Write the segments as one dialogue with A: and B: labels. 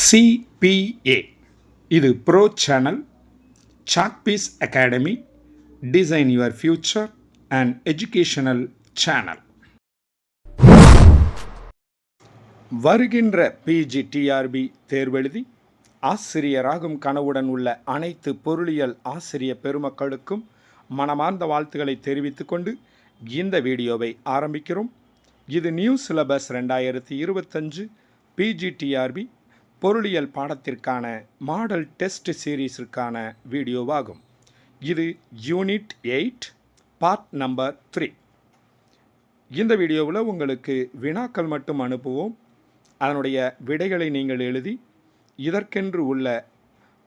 A: CPA இது bro channel, chalk piece academy, design your future and educational channel. வருகின்ற PGTRB தேர்வெழுதி ஆசிரியராகும் கனவுடன் உள்ள அனைத்து பொருளியல் ஆசிரிய பெருமக்களுக்கும் மனமார்ந்த வாழ்த்துக்களை தெரிவித்துக் கொண்டு இந்த வீடியோவை ஆரம்பிக்கிறோம். இது நியூ சிலபஸ் 2025 PGTRB பொருளியல் பாடத்திற்கான மாடல் டெஸ்ட் சீரீஸிற்கான வீடியோவாகும். இது யூனிட் 8 பார்ட் நம்பர் 3. இந்த வீடியோவில் உங்களுக்கு வினாக்கள் மட்டும் அனுப்புவோம். அதனுடைய விடைகளை நீங்கள் எழுதி இதற்கென்று உள்ள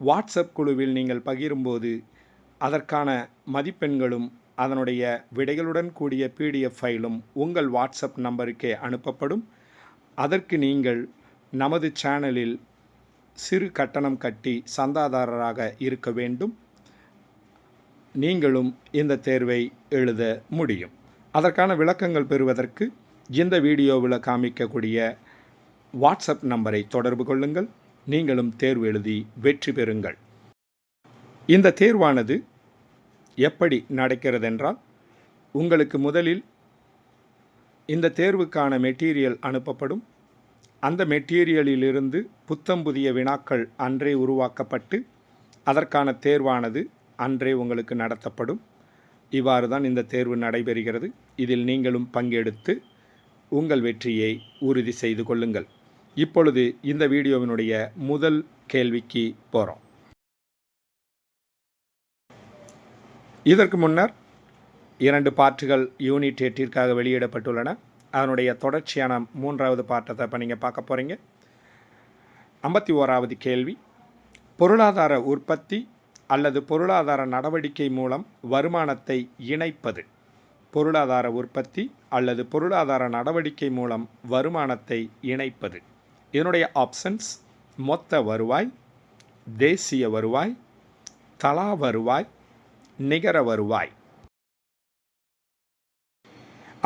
A: வாட்ஸ்அப் குழுவில் நீங்கள் பகிரும்போது அதற்கான மதிப்பெண்களும் அதனுடைய விடைகளுடன் கூடிய PDF ஃபைலும் உங்கள் வாட்ஸ்அப் நம்பருக்கே அனுப்பப்படும். அதற்கு நீங்கள் நமது சேனலில் சிறு கட்டணம் கட்டி சந்தாதாரராக இருக்க வேண்டும். நீங்களும் இந்த தேர்வை எழுத முடியும். அதற்கான விளக்கங்கள் பெறுவதற்கு இந்த வீடியோவில் காமிக்கக்கூடிய வாட்ஸ்அப் நம்பரை தொடர்பு கொள்ளுங்கள். நீங்களும் தேர்வு எழுதி வெற்றி பெறுங்கள். இந்த தேர்வானது எப்படி நடக்கிறது என்றால், உங்களுக்கு முதலில் இந்த தேர்வுக்கான மெட்டீரியல் அனுப்பப்படும். அந்த மெட்டீரியலிலிருந்து புத்தம் புதிய வினாக்கள் அன்றே உருவாக்கப்பட்டு அதற்கான தேர்வானது அன்றே உங்களுக்கு நடத்தப்படும். இவ்வாறு தான் இந்த தேர்வு நடைபெறுகிறது. இதில் நீங்களும் பங்கெடுத்து உங்கள் வெற்றியை உறுதி செய்து கொள்ளுங்கள். இப்பொழுது இந்த வீடியோவினுடைய முதல் கேள்விக்கு போகிறோம். இதற்கு முன்னர் 2 பார்ட்டுகள் யூனிட் 8ற்காக வெளியிடப்பட்டுள்ளன. அதனுடைய தொடர்ச்சியான 3வது பார்ட்டை இப்போ நீங்கள் பார்க்க போகிறீங்க. 51வது கேள்வி, பொருளாதார உற்பத்தி அல்லது பொருளாதார நடவடிக்கை மூலம் வருமானத்தை இணைப்பது. பொருளாதார உற்பத்தி அல்லது பொருளாதார நடவடிக்கை மூலம் வருமானத்தை இணைப்பது. இதனுடைய ஆப்ஷன்ஸ் மொத்த வருவாய், தேசிய வருவாய், தலா வருவாய், நிகர வருவாய்.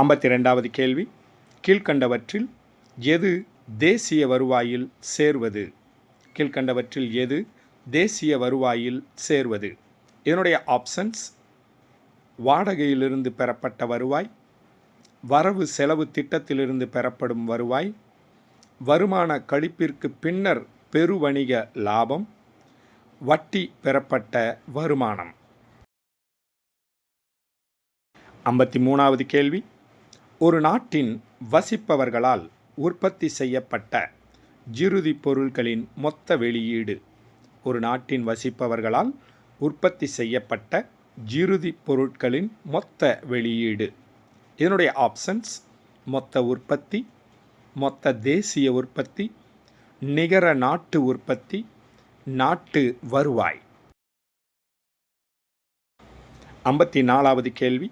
A: 52வது கேள்வி, கீழ்கண்டவற்றில் எது தேசிய வருவாயில் சேர்வது? கீழ்கண்டவற்றில் எது தேசிய வருவாயில் சேர்வது? இதனுடைய ஆப்ஷன்ஸ் வாடகையிலிருந்து பெறப்பட்ட வருவாய், வரவு செலவு திட்டத்திலிருந்து பெறப்படும் வருவாய், வருமான கழிப்பிற்கு பின்னர் பெருவணிக லாபம், வட்டி பெறப்பட்ட வருமானம். 53வது கேள்வி, ஒரு நாட்டின் வசிப்பவர்களால் உற்பத்தி செய்யப்பட்ட இறுதி பொருட்களின் மொத்த வெளியீடு. ஒரு நாட்டின் வசிப்பவர்களால் உற்பத்தி செய்யப்பட்ட இறுதி பொருட்களின் மொத்த வெளியீடு. இதனுடைய ஆப்ஷன்ஸ் மொத்த உற்பத்தி, மொத்த தேசிய உற்பத்தி, நிகர நாட்டு உற்பத்தி, நாட்டு வருவாய். 54வது கேள்வி,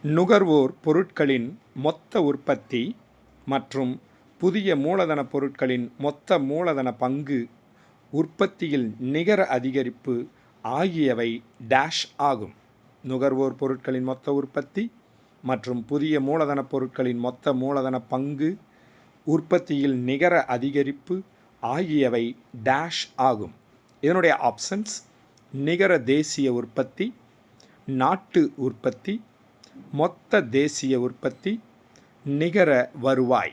A: நுகர்வோர் பொருட்களின் மொத்த உற்பத்தி மற்றும் புதிய மூலதன பொருட்களின் மொத்த மூலதன பங்கு, உற்பத்தியில் நிகர அதிகரிப்பு ஆகியவை டேஷ் ஆகும். நுகர்வோர் பொருட்களின் மொத்த உற்பத்தி மற்றும் புதிய மூலதன பொருட்களின் மொத்த மூலதன பங்கு, உற்பத்தியில் நிகர அதிகரிப்பு ஆகியவை டேஷ் ஆகும். இதனுடைய ஆப்ஷன்ஸ் நிகர தேசிய உற்பத்தி, நாட்டு உற்பத்தி, மொத்த தேசிய உற்பத்தி, நிகர வருவாய்.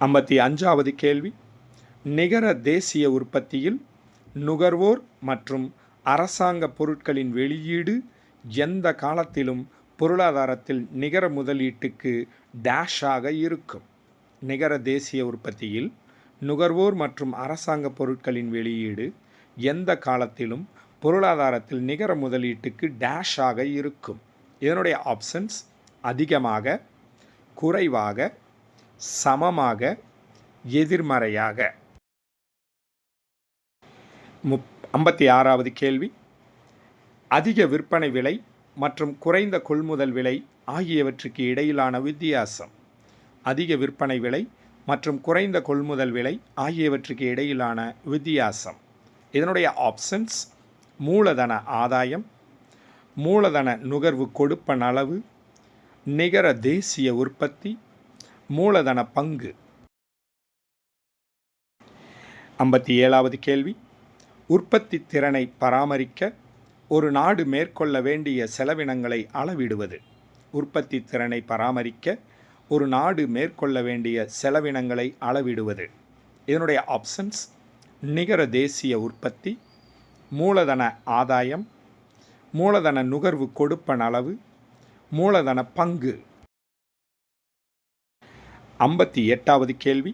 A: 55வது கேள்வி, நிகர தேசிய உற்பத்தியில் நுகர்வோர் மற்றும் அரசாங்க பொருட்களின் வெளியீடு எந்த காலத்திலும் பொருளாதாரத்தில் நிகர முதலீட்டுக்கு டேஷாக இருக்கும். நிகர தேசிய உற்பத்தியில் நுகர்வோர் மற்றும் அரசாங்க பொருட்களின் வெளியீடு எந்த காலத்திலும் பொருளாதாரத்தில் நிகர முதலீட்டுக்கு டேஷாக இருக்கும். இதனுடைய ஆப்ஷன்ஸ் அதிகமாக, குறைவாக, சமமாக, எதிர்மறையாக. 56வது கேள்வி, அதிக விற்பனை விலை மற்றும் குறைந்த கொள்முதல் விலை ஆகியவற்றுக்கு இடையிலான வித்தியாசம். அதிக விற்பனை விலை மற்றும் குறைந்த கொள்முதல் விலை ஆகியவற்றுக்கு இடையிலான வித்தியாசம். இதனுடைய ஆப்ஷன்ஸ் மூலதன ஆதாயம், மூலதன நுகர்வு கொடுப்பன அளவு, நிகர தேசிய உற்பத்தி, மூலதன பங்கு. 57வது கேள்வி, உற்பத்தி திறனை பராமரிக்க ஒரு நாடு மேற்கொள்ள வேண்டிய செலவினங்களை அளவிடுவது. உற்பத்தி திறனை பராமரிக்க ஒரு நாடு மேற்கொள்ள வேண்டிய செலவினங்களை அளவிடுவது. இதனுடைய ஆப்ஷன்ஸ்: நிகர தேசிய உற்பத்தி, மூலதன ஆதாயம், மூலதன நுகர்வு கொடுப்பன அளவு, மூலதன பங்கு. 58வது கேள்வி,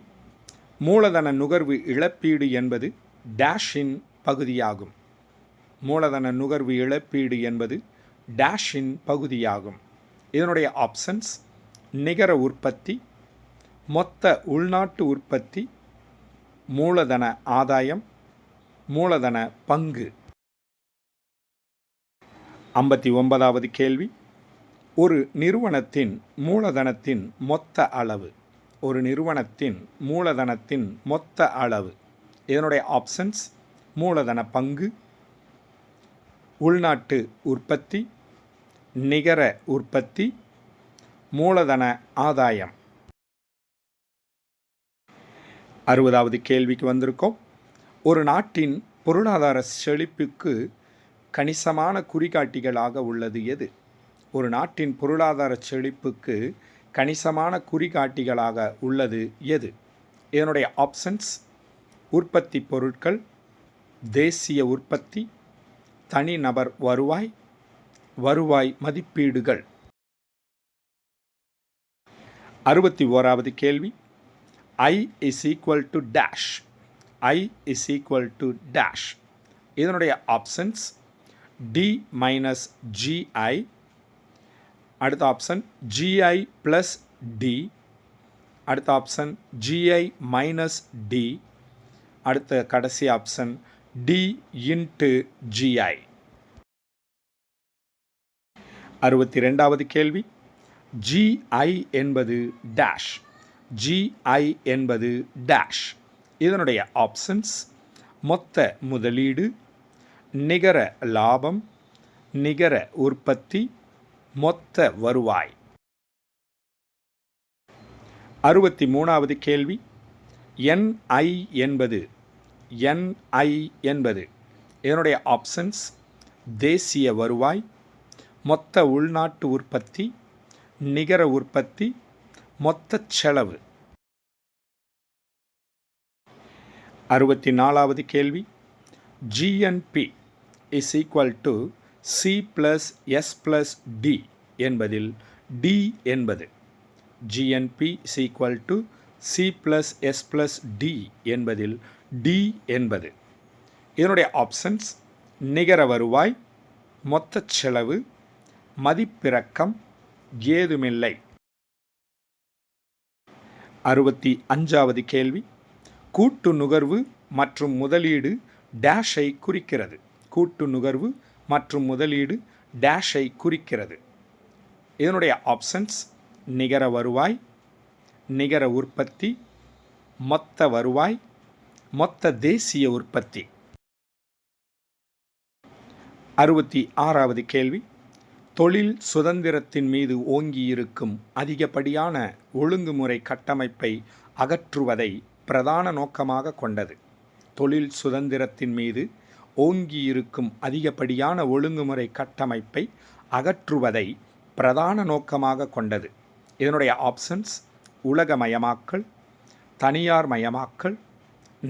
A: மூலதன நுகர்வு இழப்பீடு என்பது டேஷின் பகுதியாகும். மூலதன நுகர்வு இழப்பீடு என்பது டேஷின் பகுதியாகும். இதனுடைய ஆப்ஷன்ஸ்: நிகர உற்பத்தி, மொத்த உள்நாட்டு உற்பத்தி, மூலதன ஆதாயம், மூலதன பங்கு. 59வது கேள்வி, ஒரு நிறுவனத்தின் மூலதனத்தின் மொத்த அளவு. ஒரு நிறுவனத்தின் மூலதனத்தின் மொத்த அளவு. இதனுடைய ஆப்ஷன்ஸ்: மூலதன பங்கு, உள்நாட்டு உற்பத்தி, நிகர உற்பத்தி, மூலதன ஆதாயம். 60வது கேள்விக்கு வந்திருக்கோம். ஒரு நாட்டின் பொருளாதார செழிப்புக்கு கணிசமான குறிகாட்டிகளாக உள்ளது எது? ஒரு நாட்டின் பொருளாதார செழிப்புக்கு கணிசமான குறிகாட்டிகளாக உள்ளது எது? இதனுடைய ஆப்ஷன்ஸ்: உற்பத்தி பொருட்கள், தேசிய உற்பத்தி, தனிநபர் வருவாய், வருவாய் மதிப்பீடுகள். 61வது கேள்வி, I is equal to dash. I is equal to dash. இதனுடைய ஆப்ஷன்ஸ்: D minus GI, அடுத்த ஆப்ஷன் GI plus D, அடுத்த ஆப்ஷன் GI minus D, அடுத்த கடைசி ஆப்ஷன் D into GI. 62வது கேள்வி, GI என்பது டேஷ். GI என்பது டேஷ். இதனுடைய ஆப்ஷன்ஸ்: மொத்த முதலீடு, நிகர லாபம், நிகர உற்பத்தி, மொத்த வருவாய். 63வது கேள்வி, NI என்பது இதனுடைய ஆப்ஷன்ஸ்: தேசிய வருவாய், மொத்த உள்நாட்டு உற்பத்தி, நிகர உற்பத்தி, மொத்த செலவு. 64வது கேள்வி, GNP is equal to C plus S plus D என்பதில் D என்பது. GNP is equal to C plus S plus D என்பதில் D என்பது. இதனுடைய ஆப்ஷன்ஸ்: நிகர வருவாய், மொத்த செலவு, மதிப்பிறக்கம், ஏதுமில்லை. 65வது கேள்வி, கூட்டு நுகர்வு மற்றும் முதலீடு டேஷை குறிக்கிறது. கூட்டு நுகர்வு மற்றும் முதலீடு டேஷை குறிக்கிறது. இதனுடைய ஆப்ஷன்ஸ்: நிகர வருவாய், நிகர உற்பத்தி, மொத்த வருவாய், மொத்த தேசிய உற்பத்தி. 66வது கேள்வி, தொழில் சுதந்திரத்தின் மீது ஓங்கியிருக்கும் அதிகப்படியான ஒழுங்குமுறை கட்டமைப்பை அகற்றுவதை பிரதான நோக்கமாக கொண்டது. தொழில் சுதந்திரத்தின் மீது ஓங்கியிருக்கும் அதிகப்படியான ஒழுங்குமுறை கட்டமைப்பை அகற்றுவதை பிரதான நோக்கமாக கொண்டது. இதனுடைய ஆப்ஷன்ஸ்: உலகமயமாக்கல், தனியார் மயமாக்கல்,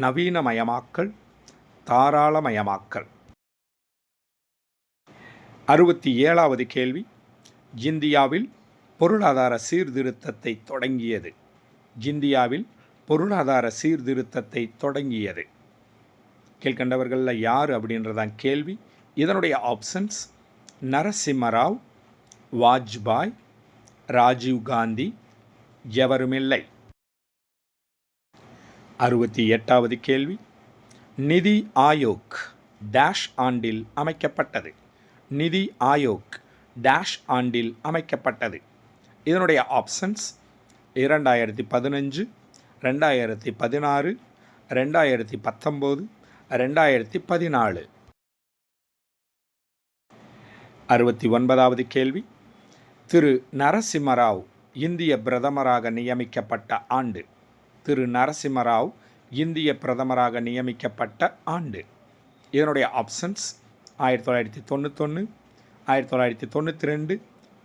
A: நவீனமயமாக்கல், தாராளமயமாக்கல். 67வது கேள்வி, இந்தியாவில் பொருளாதார சீர்திருத்தத்தை தொடங்கியது. இந்தியாவில் பொருளாதார சீர்திருத்தத்தை தொடங்கியது. கீழ்கண்டவர்களில் யார் அப்படின்றதான் கேள்வி. இதனுடைய ஆப்ஷன்ஸ்: நரசிம்மராவ், வாஜ்பாய், ராஜீவ் காந்தி, எவருமில்லை. 68வது கேள்வி, நிதி ஆயோக் டேஷ் ஆண்டில் அமைக்கப்பட்டது. நிதி ஆயோக் டேஷ் ஆண்டில் அமைக்கப்பட்டது. இதனுடைய ஆப்ஷன்ஸ்: 2015, 2016, 2019, 2014. 69வது கேள்வி, திரு நரசிம்மராவ் இந்திய பிரதமராக நியமிக்கப்பட்ட ஆண்டு. திரு நரசிம்மராவ் இந்திய பிரதமராக நியமிக்கப்பட்ட ஆண்டு? இதனுடைய ஆப்ஷன்ஸ் 1991, 1992,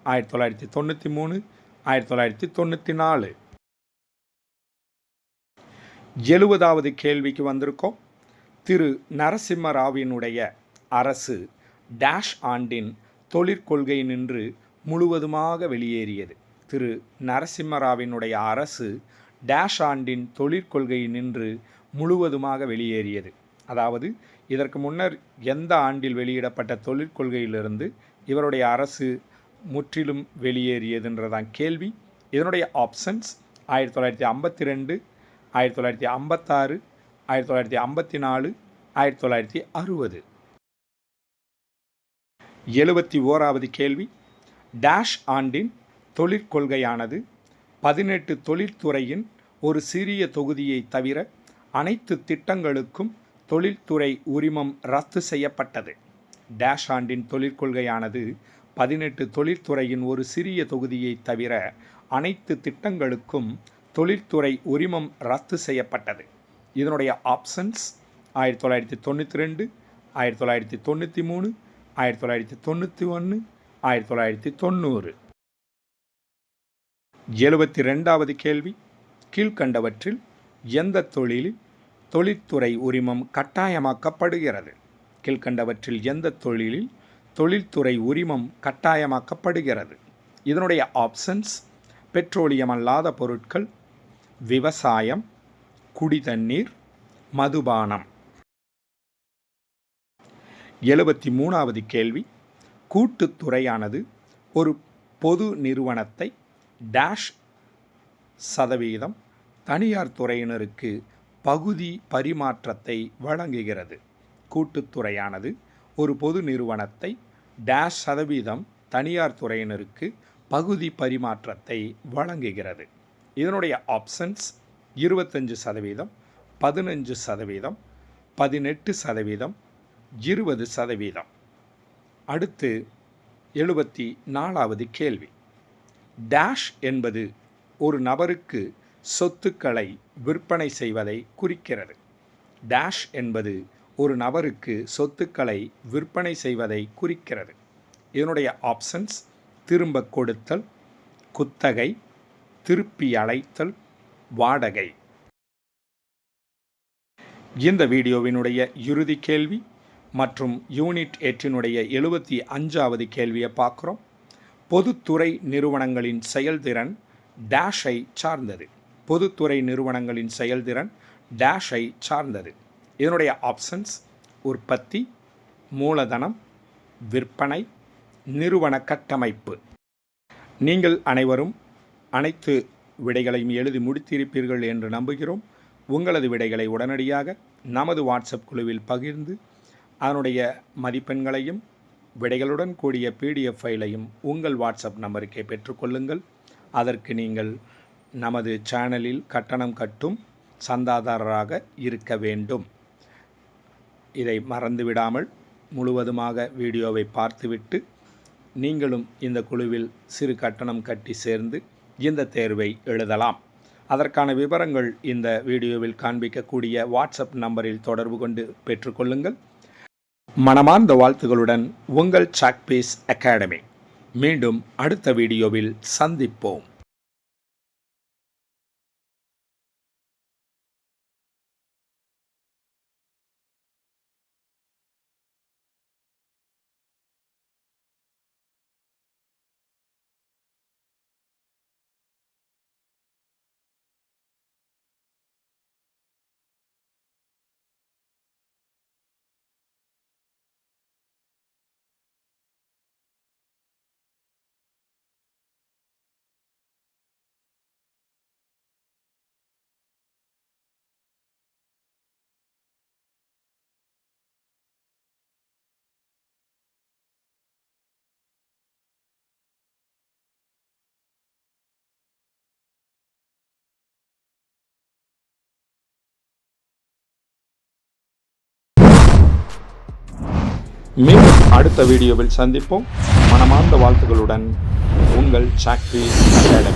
A: 1993, 1994. 70வது கேள்விக்கு வந்திருக்கோம். திரு நரசிம்ம ராவினுடைய அரசு டேஷ் ஆண்டின் தொழிற்கொள்கை நின்று முழுவதுமாக வெளியேறியது. திரு நரசிம்ம ராவினுடைய அரசு டேஷ் ஆண்டின் தொழிற்கொள்கை நின்று முழுவதுமாக வெளியேறியது. அதாவது இதற்கு முன்னர் எந்த ஆண்டில் வெளியிடப்பட்ட தொழிற்கொள்கையிலிருந்து இவருடைய அரசு முற்றிலும் வெளியேறியதுன்றதான் கேள்வி. இதனுடைய ஆப்ஷன்ஸ் 1952, 1956, 1954, 1960. 71வது கேள்வி. டேஷ் ஆண்டின் தொழிற்கொள்கையானது 18 தொழில்துறையின் ஒரு சிறிய தொகுதியை தவிர அனைத்து திட்டங்களுக்கும் தொழில்துறை உரிமம் ரத்து செய்யப்பட்டது. டேஷ் ஆண்டின் தொழிற்கொள்கையானது 18 தொழில்துறையின் ஒரு சிறிய தொகுதியை தவிர அனைத்து திட்டங்களுக்கும் தொழில்துறை உரிமம் ரத்து செய்யப்பட்டது. இதனுடைய ஆப்ஷன்ஸ் 1992, 1993, 1991, 1990. 72வது கேள்வி. கீழ்க்கண்டவற்றில் எந்த தொழிலில் தொழில்துறை உரிமம் கட்டாயமாக்கப்படுகிறது? கீழ்க்கண்டவற்றில் எந்த தொழிலில் தொழில்துறை உரிமம் கட்டாயமாக்கப்படுகிறது? இதனுடைய ஆப்ஷன்ஸ் பெட்ரோலியம் அல்லாத பொருட்கள், விவசாயம், குடிதண்ணீர், மதுபானம். 73வது கேள்வி. கூட்டுத்துறையானது ஒரு பொது நிறுவனத்தை டேஷ் சதவீதம் தனியார் துறையினருக்கு பகுதி பரிமாற்றத்தை வழங்குகிறது? கூட்டுத்துறையானது ஒரு பொது நிறுவனத்தை டேஷ் சதவீதம் தனியார் துறையினருக்கு பகுதி பரிமாற்றத்தை வழங்குகிறது. இதனுடைய ஆப்ஷன்ஸ் 25%, 15%, 18%, 20%. அடுத்து 74வது கேள்வி. டேஷ் என்பது ஒரு நபருக்கு சொத்துக்களை விற்பனை செய்வதை குறிக்கிறது. டேஷ் என்பது ஒரு நபருக்கு சொத்துக்களை விற்பனை செய்வதை குறிக்கிறது. இதனுடைய ஆப்ஷன்ஸ் திரும்ப கொடுத்தல், குத்தகை, திருப்பி அழைத்தல், வாடகை. இந்த வீடியோவினுடைய இறுதி கேள்வி மற்றும் யூனிட் 8னுடைய 75வது கேள்வியை பார்க்குறோம். பொதுத்துறை நிறுவனங்களின் செயல்திறன் டேஷை சார்ந்தது. பொதுத்துறை நிறுவனங்களின் செயல்திறன் டேஷை சார்ந்தது. இதனுடைய ஆப்ஷன்ஸ் உற்பத்தி, மூலதனம், விற்பனை, நிறுவன கட்டமைப்பு. நீங்கள் அனைவரும் அனைத்து விடைகளையும் எழுதி முடித்திருப்பீர்கள் என்று நம்புகிறோம். உங்களது விடைகளை உடனடியாக நமது வாட்ஸ்அப் குழுவில் பகிர்ந்து அதனுடைய மதிப்பெண்களையும் விடைகளுடன் கூடிய PDF ஃபைலையும் உங்கள் வாட்ஸ்அப் நம்பருக்கே பெற்றுக்கொள்ளுங்கள். அதற்கு நீங்கள் நமது சேனலில் கட்டணம் கட்டும் சந்தாதாரராக இருக்க வேண்டும். இதை மறந்துவிடாமல் முழுவதுமாக வீடியோவை பார்த்துவிட்டு நீங்களும் இந்த குழுவில் சிறு கட்டணம் கட்டி சேர்ந்து இந்த தேர்வை எழுதலாம். அதற்கான விவரங்கள் இந்த வீடியோவில் காண்பிக்கக்கூடிய வாட்ஸ்அப் நம்பரில் தொடர்பு கொண்டு பெற்றுக்கொள்ளுங்கள். மனமார்ந்த வாழ்த்துகளுடன் உங்கள் சாக்பீஸ் அகாடமி. மீண்டும் அடுத்த வீடியோவில் சந்திப்போம். மீண்டும் அடுத்த வீடியோவில் சந்திப்போம். மனமார்ந்த வாழ்த்துக்களுடன் உங்கள் சாக்பீஸ் அகாடமி.